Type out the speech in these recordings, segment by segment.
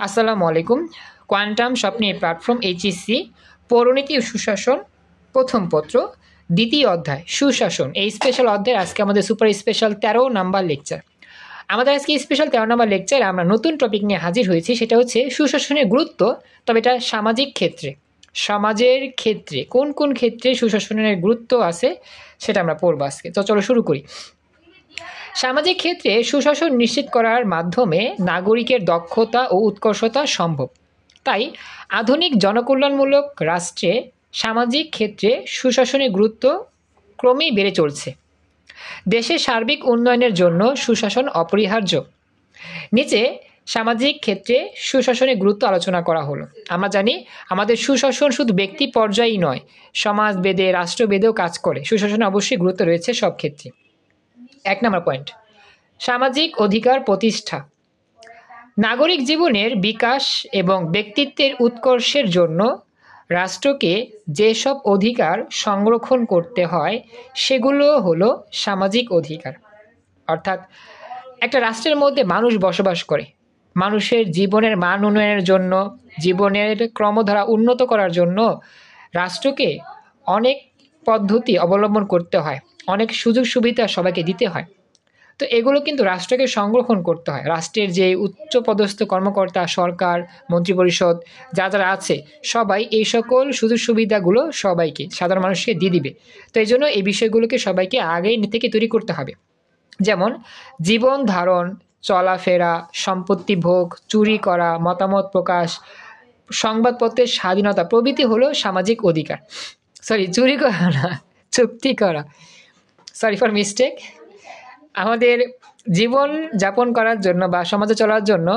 আসসালামু আলাইকুম। কোয়ান্টাম স্বপ্নের প্ল্যাটফর্ম এইচএসসি পৌরনীতি ও সুশাসন প্রথম পত্র দ্বিতীয় অধ্যায় সুশাসন, এই স্পেশাল অধ্যায় আজকে আমাদের সুপার স্পেশাল 13 নাম্বার লেকচার। আমাদের আজকে স্পেশাল 13 নাম্বার লেকচারে আমরা নতুন টপিক নিয়ে হাজির হয়েছি, সেটা হচ্ছে সুশাসনের গুরুত্ব, তবে এটা সামাজিক ক্ষেত্রে। সমাজের ক্ষেত্রে কোন কোন ক্ষেত্রে সুশাসনের গুরুত্ব আছে সেটা আমরা পড়বো আজকে। তো চলো শুরু করি। সামাজিক ক্ষেত্রে সুশাসন নিশ্চিত করার মাধ্যমে নাগরিকের দক্ষতা ও উৎকর্ষতা সম্ভব। তাই আধুনিক জনকল্যাণমূলক রাষ্ট্রে সামাজিক ক্ষেত্রে সুশাসনের গুরুত্ব ক্রমেই বেড়ে চলছে। দেশের সার্বিক উন্নয়নের জন্য সুশাসন অপরিহার্য। নিচে সামাজিক ক্ষেত্রে সুশাসনের গুরুত্ব আলোচনা করা হলো। আমরা জানি আমাদের সুশাসন শুধু ব্যক্তি পর্যায়েই নয়, সমাজভেদে রাষ্ট্রভেদেও কাজ করে। সুশাসনে অবশ্যই গুরুত্ব রয়েছে সব ক্ষেত্রে। 1 নম্বর পয়েন্ট, সামাজিক অধিকার প্রতিষ্ঠা। নাগরিক জীবনের বিকাশ এবং ব্যক্তিত্বের উৎকর্ষের জন্য রাষ্ট্রকে যেসব অধিকার সংরক্ষণ করতে হয় সেগুলো হলো সামাজিক অধিকার। অর্থাৎ একটা রাষ্ট্রের মধ্যে মানুষ বসবাস করে, মানুষের জীবনের মান উন্নয়নের জন্য, জীবনের ক্রমধারা উন্নত করার জন্য রাষ্ট্রকে অনেক পদ্ধতি অবলম্বন করতে হয়, অনেক সুযোগ সুবিধা সবাইকে দিতে হয়। তো এগুলো কিন্তু রাষ্ট্রকে সংরক্ষণ করতে হয়। রাষ্ট্রের যে উচ্চপদস্থ কর্মকর্তা, সরকার, মন্ত্রিপরিষদ যারা আছে সবাই এই সকল সুযোগ সুবিধাগুলো সবাইকে, সাধারণ মানুষকে দিয়ে দিবে। তো এই জন্য এই বিষয়গুলোকে সবাইকে আগেই থেকে তৈরি করতে হবে। যেমন জীবন ধারণ, চলাফেরা, সম্পত্তি ভোগ, চুরি করা, মতামত প্রকাশ, সংবাদপত্রের স্বাধীনতা প্রভৃতি হলো সামাজিক অধিকার। চুরি করা না, চুক্তি করা, সরি ফর মিস্টেক। আমাদের জীবন যাপন করার জন্য বা সমাজে চলার জন্য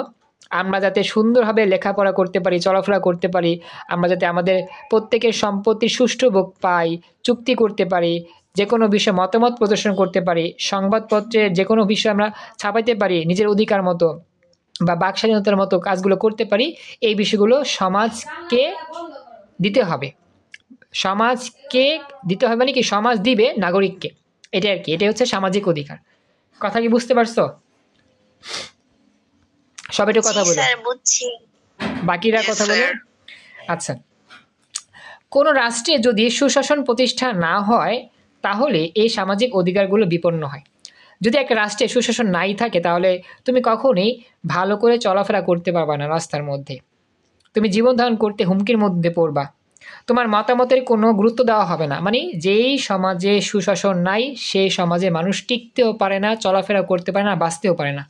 আমরা যাতে সুন্দরভাবে লেখাপড়া করতে পারি, চলাফেরা করতে পারি, আমরা যাতে আমাদের প্রত্যেকের সম্পত্তির সুষ্ঠু ভোগ পাই, চুক্তি করতে পারি, যে কোনো বিষয়ে মতামত প্রদর্শন করতে পারি, সংবাদপত্রের যে কোনো বিষয় আমরা ছাপাইতে পারি নিজের অধিকার মতো, বা বাক স্বাধীনতার মতো কাজগুলো করতে পারি, এই বিষয়গুলো সমাজকে দিতে হবে। সমাজকে দিতে হবে মানে কি, সমাজ দিবে নাগরিককে, এটা আর কি। এটাই হচ্ছে সামাজিক অধিকার। কথা কি বুঝতে পারছো? সবাই একটু কথা বলো, বাকিরা কথা বলো। আচ্ছা, কোনো রাষ্ট্রে যদি সুশাসন প্রতিষ্ঠা না হয় তাহলে এই সামাজিক অধিকারগুলো বিপন্ন হয়। যদি একটা রাষ্ট্রে সুশাসন নাই থাকে তাহলে তুমি কখনোই ভালো করে চলাফেরা করতে পারবা না রাস্তার মধ্যে, তুমি জীবন ধারণ করতে হুমকির মধ্যে পড়বা, তোমার মতামতের কোনো গুরুত্ব দেওয়া হবে না। মানে যেই সমাজে সুশাসন নাই সেই সমাজে মানুষ টিকতেও পারে না, চলাফেরা করতে পারে না, বাঁচতেও পারে না।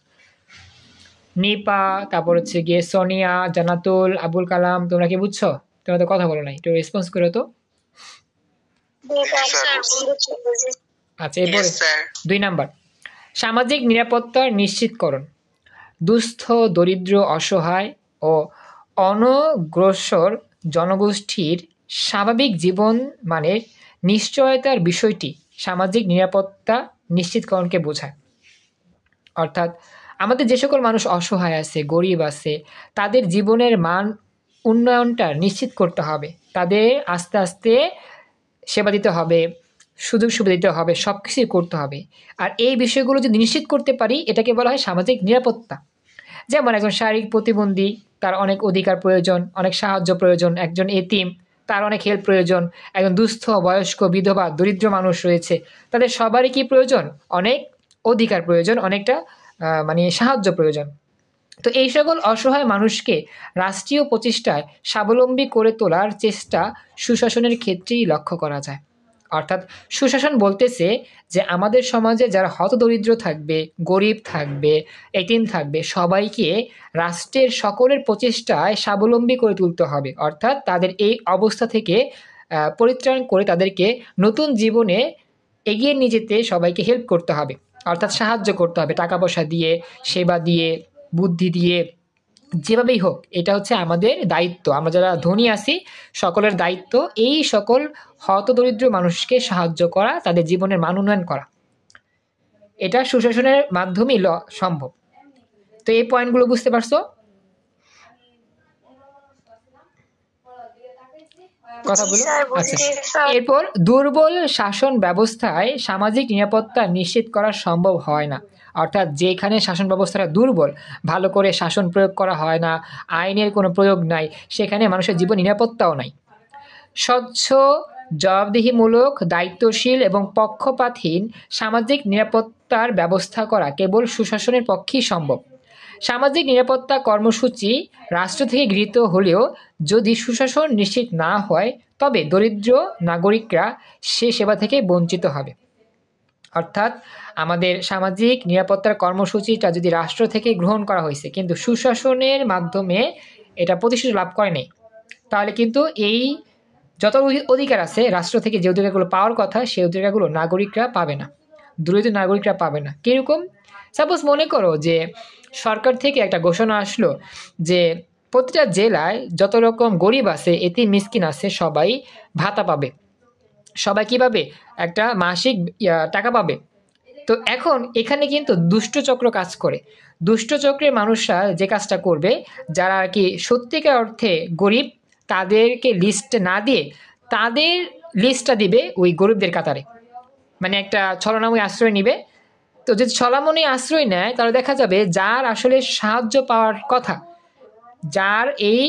নিপা, তারপর হচ্ছে গিয়ে সোনিয়া, জানাতুল, আবুল কালাম, তোমরা কি বুঝছো? তোমরা তো কথা বলো নাই, একটু রেসপন্স করো তো। আচ্ছা, এরপরে 2 নাম্বার, সামাজিক নিরাপত্তার নিশ্চিতকরণ। দুস্থ, দরিদ্র, অসহায় ও অনগ্রসর জনগোষ্ঠীর স্বাভাবিক জীবন মানের নিশ্চয়তার বিষয়টি সামাজিক নিরাপত্তা নিশ্চিতকরণকে বোঝায়। অর্থাৎ আমাদের যে সকল মানুষ অসহায় আছে, গরিব আছে, তাদের জীবনের মান উন্নয়নটা নিশ্চিত করতে হবে, তাদের আস্তে আস্তে সেবা দিতে হবে, সুযোগ সুবিধা দিতে হবে, সব কিছুই করতে হবে। আর এই বিষয়গুলো যদি নিশ্চিত করতে পারি এটাকে বলা হয় সামাজিক নিরাপত্তা। যেমন একজন শারীরিক প্রতিবন্ধী, তার অনেক অধিকার প্রয়োজন, অনেক সাহায্য প্রয়োজন। একজন এতিম, তার অনেক হেল্প প্রয়োজন। একজন দুস্থ, বয়স্ক, বিধবা, দরিদ্র মানুষ রয়েছে, তাদের সবারই কি প্রয়োজন? অনেক অধিকার প্রয়োজন, অনেকটা মানে সাহায্য প্রয়োজন। তো এই সকল অসহায় মানুষকে রাষ্ট্রীয় প্রচেষ্টায় স্বাবলম্বী করে তোলার চেষ্টা সুশাসনের ক্ষেত্রেই লক্ষ্য করা যায়। অর্থাৎ সুশাসন বলতেছে যে আমাদের সমাজে যারা হতদরিদ্র থাকবে, গরিব থাকবে, এতিম থাকবে, সবাইকে রাষ্ট্রের সকলের প্রচেষ্টায় স্বাবলম্বী করে তুলতে হবে। অর্থাৎ তাদের এই অবস্থা থেকে পরিত্রাণ করে তাদেরকে নতুন জীবনে এগিয়ে নিয়ে যেতে সবাইকে হেল্প করতে হবে, অর্থাৎ সাহায্য করতে হবে, টাকা পয়সা দিয়ে, সেবা দিয়ে, বুদ্ধি দিয়ে, যেভাবেই হোক। এটা হচ্ছে আমাদের দায়িত্ব। আমরা যারা ধনী আছি সকলের দায়িত্ব এই সকল হতদরিদ্র মানুষকে সাহায্য করা, তাদের জীবনের মান উন্নয়ন করা। এটা সুশাসনের মাধ্যমেই সম্ভব। তো এই পয়েন্টগুলো বুঝতে পারছো? কথা বলো। আচ্ছা, এরপর দুর্বল শাসন ব্যবস্থায় সামাজিক নিরাপত্তা নিশ্চিত করা সম্ভব হয় না। অর্থাৎ যেখানে শাসন ব্যবস্থাটা দুর্বল, ভালো করে শাসন প্রয়োগ করা হয় না, আইনের কোনো প্রয়োগ নাই, সেখানে মানুষের জীবন নিরাপত্তাও নাই। স্বচ্ছ, জবাবদিহিমূলক, দায়িত্বশীল এবং পক্ষপাতহীন সামাজিক নিরাপত্তার ব্যবস্থা করা কেবল সুশাসনের পক্ষেই সম্ভব। সামাজিক নিরাপত্তা কর্মসূচি রাষ্ট্র থেকে গৃহীত হলেও যদি সুশাসন নিশ্চিত না হয়, তবে দরিদ্র নাগরিকরা সে সেবা থেকে বঞ্চিত হবে। অর্থাৎ আমাদের সামাজিক নিরাপত্তার কর্মসূচিটা যদি রাষ্ট্র থেকে গ্রহণ করা হয়েছে কিন্তু সুশাসনের মাধ্যমে এটা প্রতিষ্ঠিত লাভ করে নাই, তাহলে কিন্তু এই যত অধিকার আছে রাষ্ট্র থেকে যে অধিকারগুলো পাওয়ার কথা সেই অধিকারগুলো নাগরিকরা পাবে না, দরিদ্র নাগরিকরা পাবে না। কীরকম? সাপোজ মনে করো যে সরকার থেকে একটা ঘোষণা আসলো যে প্রতিটা জেলায় যত রকম গরিব আছে, এতিম মিসকিন আছে, সবাই ভাতা পাবে, সবাই কী পাবে? একটা মাসিক টাকা পাবে। তো এখন এখানে কিন্তু দুষ্টচক্র কাজ করে। দুষ্টচক্রের মানুষরা যে কাজটা করবে, যারা আর কি সত্যিকার অর্থে গরিব, তাদেরকে লিস্ট না দিয়ে তাদের লিস্টটা দিবে ওই গরিবদের কাতারে, মানে একটা ছলনাময়ী আশ্রয় নিবে। তো যদি ছলনাময়ী আশ্রয় নেয় তাহলে দেখা যাবে যার আসলে সাহায্য পাওয়ার কথা, যার এই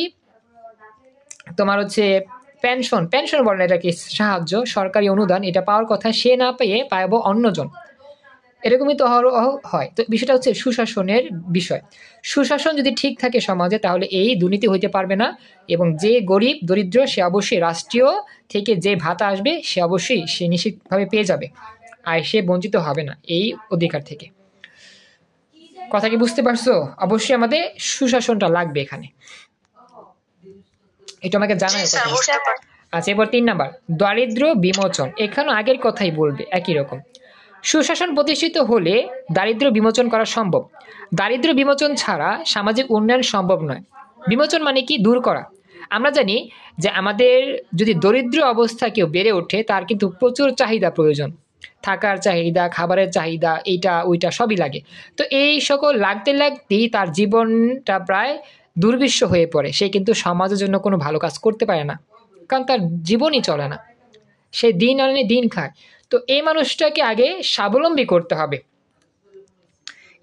তোমার হচ্ছে পেনশন বলে না এটাকে, সাহায্য, সরকারি অনুদান, এটা পাওয়ার কথা, সে না পেয়ে পাবো অন্যজন। এরকমই তো হয়। তো বিষয়টা হচ্ছে সুশাসনের বিষয়। সুশাসন যদি ঠিক থাকে সমাজে, তাহলে এই দুর্নীতি হইতে পারবে না, এবং যে গরিব দরিদ্র সে অবশ্যই রাষ্ট্রীয় থেকে যে ভাতা আসবে সে অবশ্যই সে নিশ্চিতভাবে পেয়ে যাবে, আর সে বঞ্চিত হবে না এই অধিকার থেকে। কথা কি বুঝতে পারছো? অবশ্যই আমাদের সুশাসনটা লাগবে এখানে, এটা আমাকে জানাই। আচ্ছা, এবার 3 নাম্বার, দারিদ্র বিমোচন। এখানে আগের কথাই বলবে, একই রকম। সুশাসন প্রতিষ্ঠিত হলে দারিদ্র্য বিমোচন করা সম্ভব। দারিদ্র্য বিমোচন ছাড়া সামাজিক উন্নয়ন সম্ভব নয়। বিমোচন মানে কি? দূর করা। আমরা জানি যে আমাদের যদি দরিদ্র অবস্থা কেউ বেড়ে ওঠে, তার কিন্তু প্রচুর চাহিদা প্রয়োজন, থাকার চাহিদা, খাবারের চাহিদা, এইটা ওইটা সবই লাগে। তো এই সকল লাগতে লাগতেই তার জীবনটা প্রায় দুর্বিষহ হয়ে পড়ে। সে কিন্তু সমাজের জন্য কোনো ভালো কাজ করতে পারে না, কারণ তার জীবনই চলে না, সে দিন আনে দিন খায়। তো এই মানুষটাকে আগে স্বাবলম্বী করতে হবে।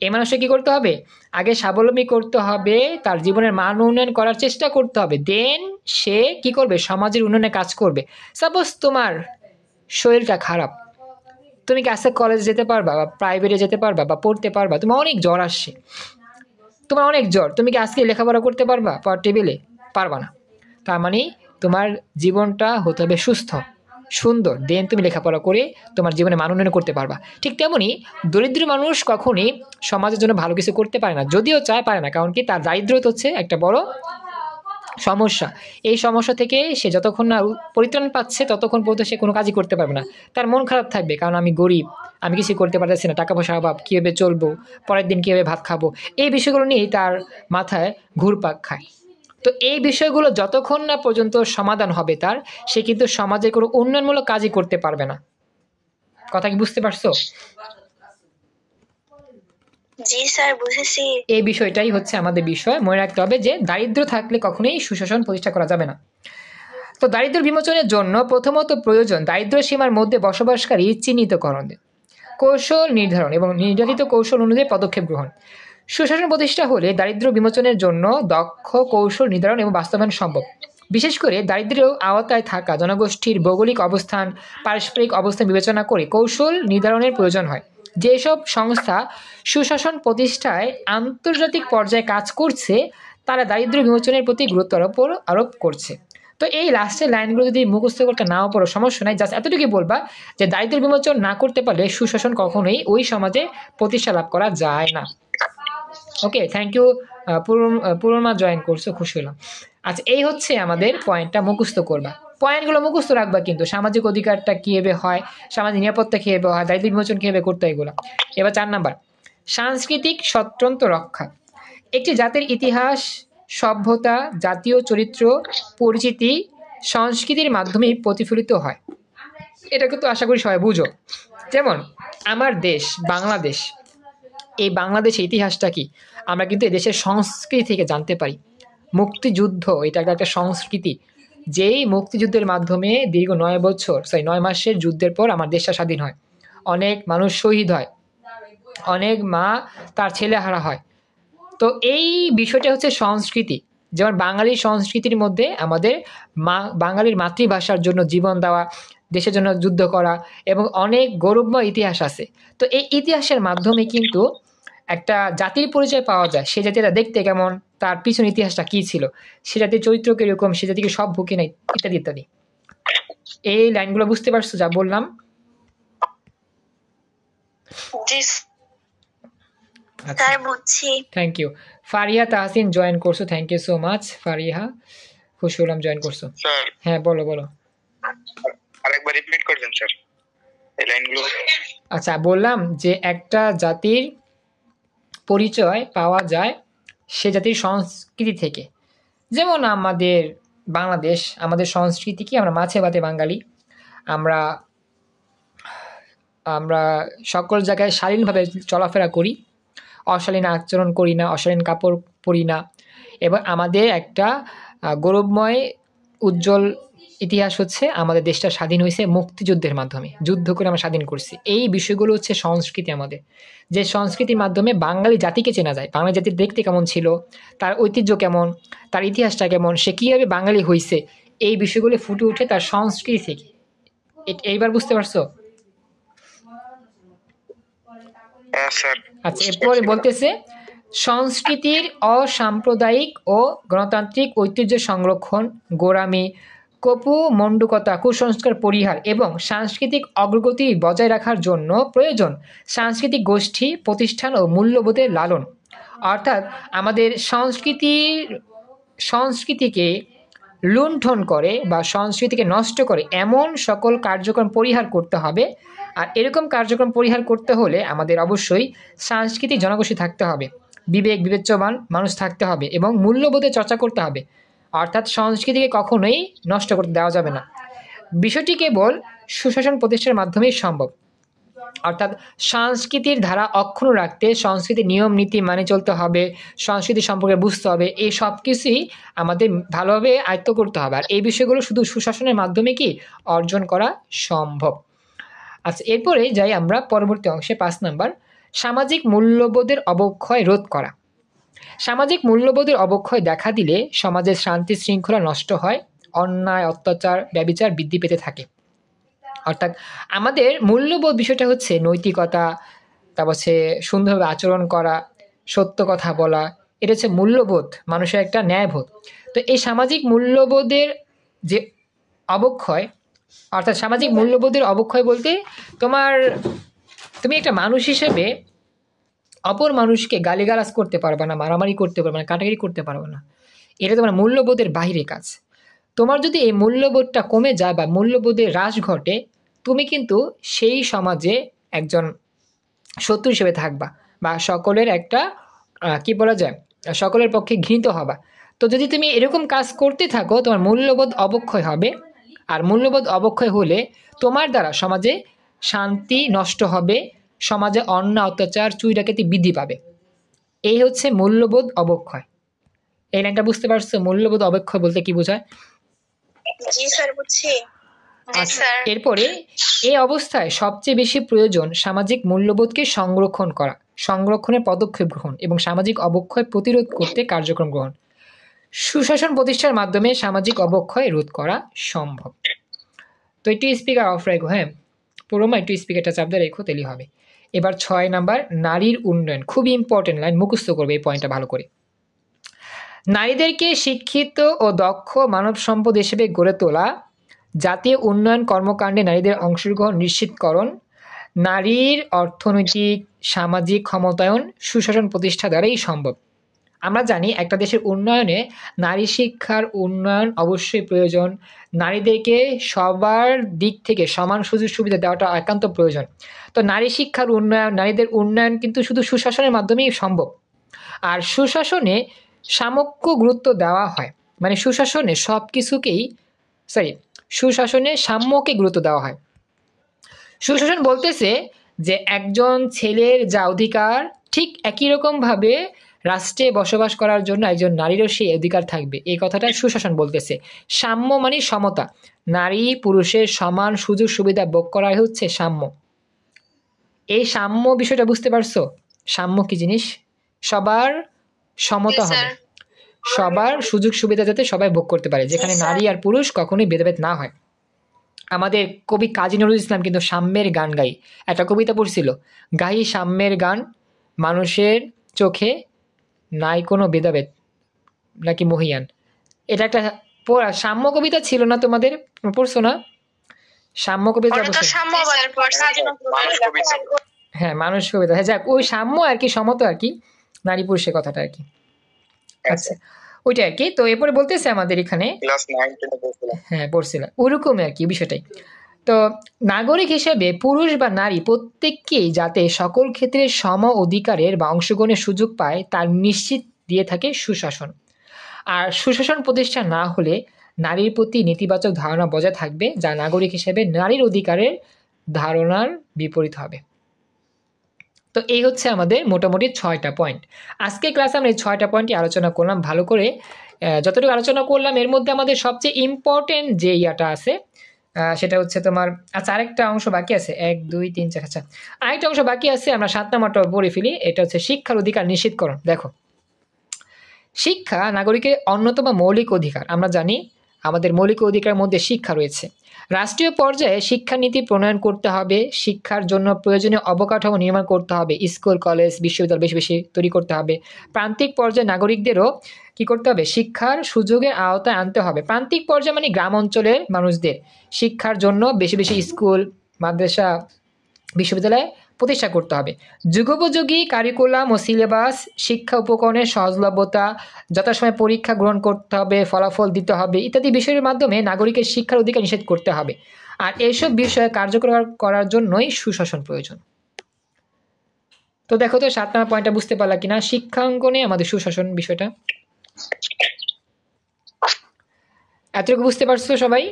এই মানুষটা কী করতে হবে? আগে স্বাবলম্বী করতে হবে, তার জীবনের মান উন্নয়ন করার চেষ্টা করতে হবে, দেন সে কি করবে? সমাজের উন্নয়নে কাজ করবে। সাপোজ তোমার শরীরটা খারাপ, তুমি কি আজকে কলেজে যেতে পারবা, বা প্রাইভেটে যেতে পারবা, বা পড়তে পারবা? তোমার অনেক জ্বর আসছে, তোমার অনেক জ্বর, তুমি কি আজকে লেখাপড়া করতে পারবা পড়ার টেবিলে? পারবা না। তার মানে তোমার জীবনটা হতে হবে সুস্থ, সুন্দর, দেন তুমি লেখাপড়া করে তোমার জীবনে মান উন্নয়ন করতে পারবা। ঠিক তেমনই দরিদ্র মানুষ কখনই সমাজের জন্য ভালো কিছু করতে পারে না, যদিও চায়, পারে না। কারণ কি? তার দারিদ্রতা হচ্ছে একটা বড় সমস্যা। এই সমস্যা থেকে সে যতক্ষণ না পরিত্রাণ পাচ্ছে ততক্ষণ পর্যন্ত সে কোনো কাজই করতে পারবে না। তার মন খারাপ থাকবে, কারণ আমি গরিব, আমি কিছু করতে পারতেছি না, টাকা পয়সার অভাব, কীভাবে চলবো, পরের দিন কীভাবে ভাত খাবো, এই বিষয়গুলো নিয়েই তার মাথায় ঘুরপাক খায়। তো এই বিষয়গুলো যতক্ষণ না পর্যন্ত সমাধান হবে তার, সে কিন্তু সমাজে কোনো উন্নয়নমূলক কাজই করতে পারবে না। কথা কি বুঝতে পারছো? জি স্যার, বুঝেছি। এই বিষয়টাই হচ্ছে আমাদের বিষয়। মনে রাখতে হবে যে দারিদ্র থাকলে কখনোই সুশাসন প্রতিষ্ঠা করা যাবে না। তো দারিদ্র বিমোচনের জন্য প্রথমত প্রয়োজন দারিদ্র সীমার মধ্যে বসবাসকারী চিহ্নিতকরণ, কৌশল নির্ধারণ এবং নির্ধারিত কৌশল অনুযায়ী পদক্ষেপ গ্রহণ। সুশাসন প্রতিষ্ঠা হলে দারিদ্র বিমোচনের জন্য দক্ষ কৌশল নির্ধারণ এবং বাস্তবায়ন সম্ভব। বিশেষ করে দারিদ্র্য আওতায় থাকা জনগোষ্ঠীর ভৌগোলিক অবস্থান, পারস্পরিক অবস্থান বিবেচনা করে কৌশল নির্ধারণের প্রয়োজন হয়। যেসব সংস্থা সুশাসন প্রতিষ্ঠায় আন্তর্জাতিক পর্যায়ে কাজ করছে, তারা দারিদ্র বিমোচনের প্রতি গুরুত্ব আরোপ করছে। তো এই লাস্টের লাইনগুলো যদি মুখস্থ করতে নাও পারো সমস্যা নাই, জাস্ট এতটুকুই বলবা যে দারিদ্র বিমোচন না করতে পারলে সুশাসন কখনোই ওই সমাজে প্রতিষ্ঠা লাভ করা যায় না। ওকে, থ্যাংক ইউ। পুরোমা জয়েন করছো, খুশি হলাম। আচ্ছা, এই হচ্ছে আমাদের পয়েন্টটা, মুখস্থ করবা, পয়েন্টগুলো মুখস্থ রাখবা। কিন্তু সামাজিক অধিকারটা কীভাবে হয়, সামাজিক নিরাপত্তা কীভাবে হয়, দারিদ্র বিমোচন কীভাবে করতে হয়, এগুলো। এবার 4 নাম্বার, সাংস্কৃতিক স্বতন্ত্র রক্ষা। একটি জাতির ইতিহাস, সভ্যতা, জাতীয় চরিত্র, পরিচিতি সংস্কৃতির মাধ্যমেই প্রতিফলিত হয়। এটা কিন্তু আশা করি সবাই বুঝো। যেমন আমার দেশ বাংলাদেশ, এই বাংলাদেশের ইতিহাসটা কি আমরা কিন্তু এই দেশের সংস্কৃতি থেকে জানতে পারি। মুক্তিযুদ্ধ এটা একটা সংস্কৃতি, যেই মুক্তিযুদ্ধের মাধ্যমে দীর্ঘ 9 মাসের যুদ্ধের পর আমার দেশটা স্বাধীন হয়, অনেক মানুষ শহীদ হয়, অনেক মা তার ছেলে হারা হয়। তো এই বিষয়টা হচ্ছে সংস্কৃতি। যেমন বাঙালির সংস্কৃতির মধ্যে আমাদের বাঙালির মাতৃভাষার জন্য জীবন দেওয়া, দেশের জন্য যুদ্ধ করা এবং অনেক গৌরবময় ইতিহাস আছে। তো এই ইতিহাসের মাধ্যমে কিন্তু একটা জাতির পরিচয় পাওয়া যায়। সে জাতিটা দেখতে কেমন, তার পিছনে ইতিহাসটা কী ছিল, সে জাতির চরিত্র কীরকম, সে জাতিকে সভ্য কিনা, ইত্যাদি ইত্যাদি। এই লাইনগুলো বুঝতে পারছো যা বললাম? স্যার বুঝছি। Thank you. Fariha Tahsin join করছো, thank you so much Fariha, খুশি হলাম জয়েন করছো। স্যার হ্যাঁ বলো বলো। আরেকবার রিপিট করবেন স্যার এই লাইনগুলো? আচ্ছা, বললাম যে একটা জাতির পরিচয় পাওয়া যায় সে জাতির সংস্কৃতি থেকে। যেমন আমাদের বাংলাদেশ, আমাদের সংস্কৃতি কি, আমরা মাছে ভাতে বাঙালি। আমরা আমরা সকল জায়গায় শালীনভাবে চলাফেরা করি, অশালীন আচরণ করি না, অশালীন কাপড় পরি না। এবং আমাদের একটা গৌরবময় উজ্জ্বল ইতিহাস হচ্ছে আমাদের দেশটা স্বাধীন হয়েছে মুক্তিযুদ্ধের মাধ্যমে, যুদ্ধ করে আমরা স্বাধীন করছি। এই বিষয়গুলো হচ্ছে সংস্কৃতি আমাদের, যে সংস্কৃতির মাধ্যমে বাঙালি জাতিকে চেনা যায়। বাঙালি জাতির দেখতে কেমন ছিল, তার ঐতিহ্য কেমন, তার ইতিহাসটা কেমন, সে কীভাবে বাঙালি হয়েছে, এই বিষয়গুলো ফুটে ওঠে তার সংস্কৃতি থেকে। এইবার বুঝতে পারছো? আচ্ছা, এরপরে বলতেছে সংস্কৃতির অসাম্প্রদায়িক ও গণতান্ত্রিক ঐতিহ্য সংরক্ষণ, গোঁড়ামি, কপু-মণ্ডুকতা, কুসংস্কার পরিহার এবং সাংস্কৃতিক অগ্রগতি বজায় রাখার জন্য প্রয়োজন সাংস্কৃতিক গোষ্ঠী, প্রতিষ্ঠান ও মূল্যবোধের লালন। অর্থাৎ আমাদের সংস্কৃতিকে লুণ্ঠন করে বা সংস্কৃতিকে নষ্ট করে এমন সকল কার্যক্রম পরিহার করতে হবে। আর এরকম কার্যক্রম পরিহার করতে হলে আমাদের অবশ্যই সাংস্কৃতিক জনগোষ্ঠী থাকতে হবে, বিবেচবান মানুষ থাকতে হবে এবং মূল্যবোধের চর্চা করতে হবে। অর্থাৎ সংস্কৃতিকে কখনোই নষ্ট করতে দেওয়া যাবে না। বিষয়টি কেবল সুশাসন প্রতিষ্ঠার মাধ্যমেই সম্ভব। অর্থাৎ সংস্কৃতির ধারা অক্ষুণ্ণ রাখতে সংস্কৃতির নিয়ম নীতি মানে চলতে হবে, সংস্কৃতি সম্পর্কে বুঝতে হবে, এই সব কিছুই আমাদের ভালোভাবে আয়ত্ত করতে হবে। আর এই বিষয়গুলো শুধু সুশাসনের মাধ্যমে কি অর্জন করা সম্ভব। আচ্ছা, এরপরে যাই আমরা পরবর্তী অংশে, 5 নাম্বার, সামাজিক মূল্যবোধের অবক্ষয় রোধ করা। সামাজিক মূল্যবোধের অবক্ষয় দেখা দিলে সমাজের শান্তি শৃঙ্খলা নষ্ট হয়, অন্যায়, অত্যাচার, ব্যভিচার বৃদ্ধি পেতে থাকে। অর্থাৎ আমাদের মূল্যবোধ বিষয়টা হচ্ছে নৈতিকতা, তারপর হচ্ছে সুন্দরভাবে আচরণ করা, সত্য কথা বলা, এটা হচ্ছে মূল্যবোধ, মানুষের একটা ন্যায়বোধ। তো এই সামাজিক মূল্যবোধের যে অবক্ষয়, অর্থাৎ সামাজিক মূল্যবোধের অবক্ষয় বলতে তুমি একটা মানুষ হিসেবে অপর মানুষকে গালিগালাজ করতে পারবে না, মারামারি করতে পারবে না, কাটাকাটি করতে পারবে না, এটা তোমার মূল্যবোধের বাহিরে কাজ। তোমার যদি এই মূল্যবোধটা কমে যায় বা মূল্যবোধের হ্রাস ঘটে, তুমি কিন্তু সেই সমাজে একজন শত্রু হিসেবে থাকবা বা সকলের একটা কি বলা যায়, সকলের পক্ষে ঘৃণিত হবা। তো যদি তুমি এরকম কাজ করতে থাকো, তোমার মূল্যবোধ অবক্ষয় হবে। আর মূল্যবোধ অবক্ষয় হলে তোমার দ্বারা সমাজে শান্তি নষ্ট হবে, সমাজে অন্যায়, অত্যাচার, চুরি ডাকাতি বৃদ্ধি পাবে। এই হচ্ছে মূল্যবোধ অবক্ষয়। এই লাইনটা বুঝতে পারছো? মূল্যবোধ অবক্ষয় বলতে কি বোঝায়? জি স্যার বুঝছি। এরপরে এই অবস্থায় সবচেয়ে বেশি প্রয়োজন সামাজিক মূল্যবোধকে সংরক্ষণ করা, সংরক্ষণের পদক্ষেপ গ্রহণ এবং সামাজিক অবক্ষয় প্রতিরোধ করতে কার্যক্রম গ্রহণ। সুশাসন প্রতিষ্ঠার মাধ্যমে সামাজিক অবক্ষয় রোধ করা সম্ভব। তো একটু স্পিকার অফ রেখো, হ্যাঁ পুরোমা একটু স্পিকারটা চাপ দিয়ে রেখো, তেলি হবে। এবার 6 নাম্বার, নারীর উন্নয়ন। খুবই ইম্পর্টেন্ট লাইন, মুখস্থ করবে এই পয়েন্টটা ভালো করে। নারীদেরকে শিক্ষিত ও দক্ষ মানব সম্পদ হিসেবে গড়ে তোলা, জাতীয় উন্নয়ন কর্মকাণ্ডে নারীদের অংশগ্রহণ নিশ্চিতকরণ, নারীর অর্থনৈতিক সামাজিক ক্ষমতায়ন সুশাসন প্রতিষ্ঠা দ্বারাই সম্ভব। আমরা জানি একটা দেশের উন্নয়নে নারী শিক্ষার উন্নয়ন অবশ্যই প্রয়োজন। নারীদেরকে সবার দিক থেকে সমান সুযোগ সুবিধা দেওয়াটা একান্ত প্রয়োজন। তো নারী শিক্ষার উন্নয়ন, নারীদের উন্নয়ন কিন্তু শুধু সুশাসনের মাধ্যমেই সম্ভব। আর সুশাসনে সামগ্রিক গুরুত্ব দেওয়া হয়, মানে সুশাসনে সব কিছুকেই সুশাসনে সাম্যকে গুরুত্ব দেওয়া হয়। সুশাসন বলতেছে যে একজন ছেলের যা অধিকার, ঠিক একই রকমভাবে রাষ্ট্রে বসবাস করার জন্য একজন নারীরও সেই অধিকার থাকবে। এই কথাটা সুশাসন বলতেছে। সাম্য মানে সমতা, নারী পুরুষের সমান সুযোগ সুবিধা ভোগ করাই হচ্ছে সাম্য। এই সাম্য বিষয়টা বুঝতে পারছো? সাম্য কি জিনিস? সবার সমতা হবে, সবার সুযোগ সুবিধা যাতে সবাই ভোগ করতে পারে, যেখানে নারী আর পুরুষ কখনোই ভেদাভেদ না হয়। আমাদের কবি কাজী নজরুল ইসলাম কিন্তু সাম্যের গান গাই একটা কবিতা পড়ছিল, গাই সাম্যের গান, মানুষের চোখে নাই কোনো ভেদাভেদ, নাকি মহিয়ান। এটা একটা সাম্য কবিতা ছিল না? তোমাদের পড়ছো না সাম্য কবিতা? হ্যাঁ, মানুষ কবিতা। হ্যাঁ, যাক, ওই সাম্য আর কি, সমতা আর কি, নারী পুরুষের কথাটা আর কি। আচ্ছা, ওইটা আর কি। তো এরপরে বলতেছে আমাদের এখানে, হ্যাঁ পড়ছিলাম, ওরকমই আর কি বিষয়টাই। তো নাগরিক হিসেবে পুরুষ বা নারী প্রত্যেককেই যাতে সকল ক্ষেত্রে সম অধিকারের বা অংশগ্রহণের সুযোগ পায় তার নিশ্চিত দিয়ে থাকে সুশাসন। আর সুশাসন প্রতিষ্ঠা না হলে নারীর প্রতি নেতিবাচক ধারণা বজায় থাকবে, যা নাগরিক হিসেবে নারীর অধিকারের ধারণার বিপরীত হবে। তো এই হচ্ছে আমাদের মোটামুটি 6টা পয়েন্ট। আজকে ক্লাসে আমরা এই 6টা পয়েন্টই আলোচনা করলাম ভালো করে। যতটুকু আলোচনা করলাম এর মধ্যে আমাদের সবচেয়ে ইম্পর্টেন্ট যে ইয়াটা আছে সেটা হচ্ছে তোমার, আচ্ছা আরেকটা অংশ বাকি আছে, 1 2 3 4, আচ্ছা আরেকটা অংশ বাকি আছে, আমরা 7 নম্বরটা পড়ে ফেলি। এটা হচ্ছে শিক্ষার অধিকার নিশ্চিতকরণ। দেখো, শিক্ষা নাগরিকের অন্যতম মৌলিক অধিকার। আমরা জানি আমাদের মৌলিক অধিকারের মধ্যে শিক্ষা রয়েছে। রাষ্ট্রীয় পর্যায়ে শিক্ষানীতি প্রণয়ন করতে হবে, শিক্ষার জন্য প্রয়োজনীয় অবকাঠামো নির্মাণ করতে হবে, স্কুল কলেজ বিশ্ববিদ্যালয় বেশি বেশি তৈরি করতে হবে। প্রান্তিক পর্যায়ে নাগরিকদেরও কি করতে হবে? শিক্ষার সুযোগের আওতায় আনতে হবে। প্রান্তিক পর্যায়ে মানে গ্রাম অঞ্চলের মানুষদের শিক্ষার জন্য বেশি বেশি স্কুল, মাদ্রাসা, বিশ্ববিদ্যালয় প্রতিষ্ঠা করতে হবে। যুগোপযোগী কারিকুলাম ও সিলেবাস, শিক্ষা উপকরণের সহজলভ্যতা, যথাসময়ে পরীক্ষা গ্রহণ করতে হবে, ফলাফল দিতে হবে ইত্যাদি বিষয়ের মাধ্যমে নাগরিকের শিক্ষার অধিকার নিষেধ করতে হবে। আর এইসব বিষয়ে কার্যকর করার জন্যই সুশাসন প্রয়োজন। তো দেখো তো 7 নম্বর পয়েন্টটা বুঝতে পারলা কিনা? শিক্ষাঙ্গনে আমাদের সুশাসন বিষয়টা এতটুকু বুঝতে পারছো সবাই?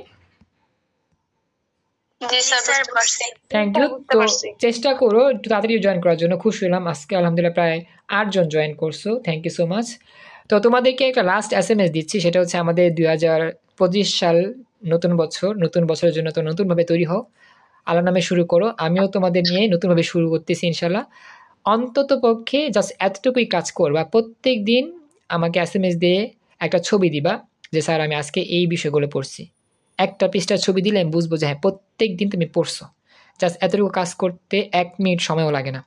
Thank you. তো চেষ্টা করো একটু তাড়াতাড়ি জয়েন করার জন্য। খুশি হলাম, আজকে আলহামদুলিল্লাহ প্রায় 8 জন জয়েন করছো, থ্যাংক ইউ সো মাচ। তো তোমাদেরকে একটা লাস্ট SMS দিচ্ছি, সেটা হচ্ছে আমাদের 2025 সাল নতুন বছর, নতুন বছরের জন্য তো নতুনভাবে তৈরি হও, আল্লাহর নামে শুরু করো। আমিও তোমাদের নিয়ে নতুনভাবে শুরু করতেছি ইনশাল্লাহ। অন্তত পক্ষে জাস্ট এতটুকুই কাজ করবা, প্রত্যেক দিন আমাকে SMS দিয়ে একটা ছবি দিবা যে স্যার আমি আজকে এই বিষয়গুলো পড়ছি। একটা পৃষ্ঠার ছবি দিলে আমি বুঝবো যে হ্যাঁ প্রত্যেক দিন তুমি পড়ছো। জাস্ট এতটুকু কাজ করতে 1 মিনিট সময়ও লাগে না।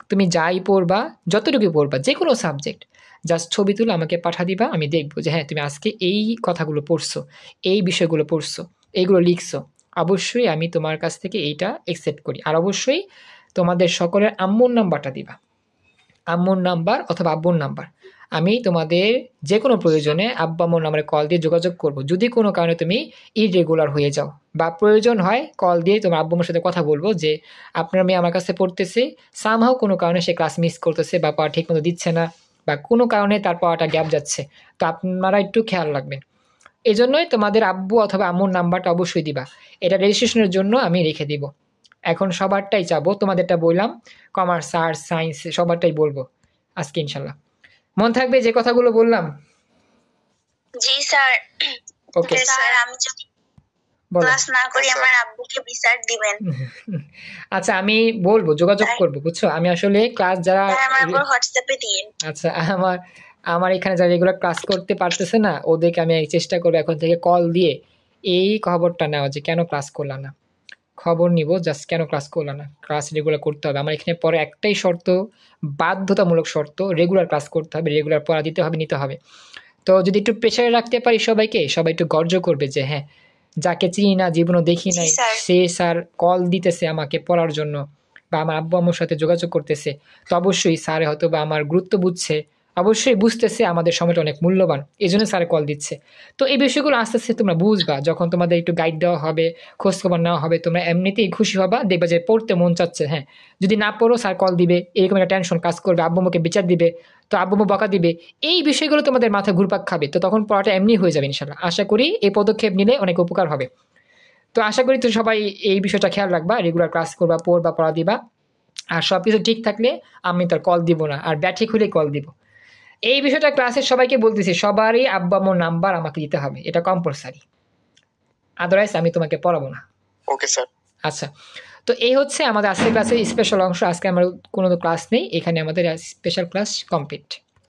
তুমি যাই পড়বা, যতটুকু পড়বা, যে কোনো সাবজেক্ট, জাস্ট ছবি তুলে আমাকে পাঠা দিবা, আমি দেখবো যে হ্যাঁ তুমি আজকে এই কথাগুলো পড়ছো, এই বিষয়গুলো পড়ছো, এইগুলো লিখছো। অবশ্যই আমি তোমার কাছ থেকে এইটা অ্যাকসেপ্ট করি। আর অবশ্যই তোমাদের সকলের আম্মুর নাম্বারটা দিবা, আম্মুর নাম্বার অথবা আব্বুর নাম্বার। আমি তোমাদের যে কোনো প্রয়োজনে আব্বা আম্মুর নাম্বারে কল দিয়ে যোগাযোগ করব। যদি কোনো কারণে তুমি ইরেগুলার হয়ে যাও বা প্রয়োজন হয়, কল দিয়ে তোমার আব্বু আম্মুর সাথে কথা বলবো যে আপনার মেয়ে আমার কাছে পড়তেছে, সামহাও কোনো কারণে সে ক্লাস মিস করতেছে বা পড়া ঠিকমতো দিচ্ছে না বা কোনো কারণে তার পড়াটা গ্যাপ যাচ্ছে, তো আপনারা একটু খেয়াল রাখবেন। এই জন্যই তোমাদের আব্বু অথবা আম্মুর নাম্বারটা অবশ্যই দিবা, এটা রেজিস্ট্রেশনের জন্য আমি রেখে দিব। এখন সবারটাই চাবো, তোমাদেরটা বললাম, কমার্স আর্টস সায়েন্স সবারটাই বলবো আজকে ইনশাল্লাহ। মন থাকবে যে কথাগুলো বললাম? জি স্যার। ওকে স্যার, আমি যদি ক্লাস না করি আমার আব্বুকে বিচার দিবেন। আচ্ছা আমি বলবো, যোগাযোগ করব, বুঝছো? আমি আসলে ক্লাস যারা আমার উপর হোয়াটসঅ্যাপে দিন। আচ্ছা আমার এখানে যারা রেগুলার ক্লাস করতে পারতেছে না ওদেরকে আমি চেষ্টা করবো এখন থেকে কল দিয়ে এই খবরটা নেওয়া যে কেন ক্লাস করলাম না, খবর নিব জাস্ট কেন ক্লাস করলাম না। ক্লাস রেগুলার করতে হবে। আমার এখানে পরে একটাই শর্ত, বাধ্যতামূলক শর্ত, রেগুলার ক্লাস করতে হবে, রেগুলার পড়া দিতে হবে, নিতে হবে। তো যদি একটু প্রেশারে রাখতে পারি সবাইকে, সবাই একটু গর্জ করবে যে হ্যাঁ যাকে চিনি না, জীবনও দেখি নাই, সে স্যার কল দিতেছে আমাকে পড়ার জন্য বা আমার আব্বু আম্মুর সাথে যোগাযোগ করতেছে, তো অবশ্যই স্যারে হয়তো বা আমার গুরুত্ব বুঝছে, অবশ্যই বুঝতেছে আমাদের সময়টা অনেক মূল্যবান, এই জন্য স্যার কল দিচ্ছে। তো এই বিষয়গুলো আস্তে আস্তে তোমরা বুঝবা, যখন তোমাদের একটু গাইড দেওয়া হবে, খোঁজখবর নেওয়া হবে, তোমরা এমনিতেই খুশি হবা, দেখবা যে পড়তে মন চাচ্ছে। হ্যাঁ, যদি না পড়ো স্যার কল দিবে, এরকম একটা টেনশন কাজ করবে, আব্বু আম্মুকে বিচার দিবে, তো আব্বু আম্মু বকা দিবে, এই বিষয়গুলো তোমাদের মাথায় ঘুরপাক খাবে। তো তখন পড়াটা এমনি হয়ে যাবে ইনশাল্লাহ। আশা করি এই পদক্ষেপ নিলে অনেক উপকার হবে। তো আশা করি তো সবাই এই বিষয়টা খেয়াল রাখবা, রেগুলার ক্লাস করবা, পড়বা, পড়া দিবা। আর সব কিছু ঠিক থাকলে আমি তার কল দিব না, আর ব্যাট ঠিক হলেই কল দিব। এই বিষয়টা ক্লাসের সবাইকে বলতেছি, সবারই আব্বা আম্মুর নাম্বার আমাকে দিতে হবে, এটা কম্পালসারি, আদারওয়াইজ আমি তোমাকে পড়াবো না। Okay sir. আচ্ছা, তো এই হচ্ছে আমাদের আজকের ক্লাসের স্পেশাল অংশ। আজকে আমার কোনো ক্লাস নেই, এখানে আমাদের স্পেশাল ক্লাস কমপ্লিট।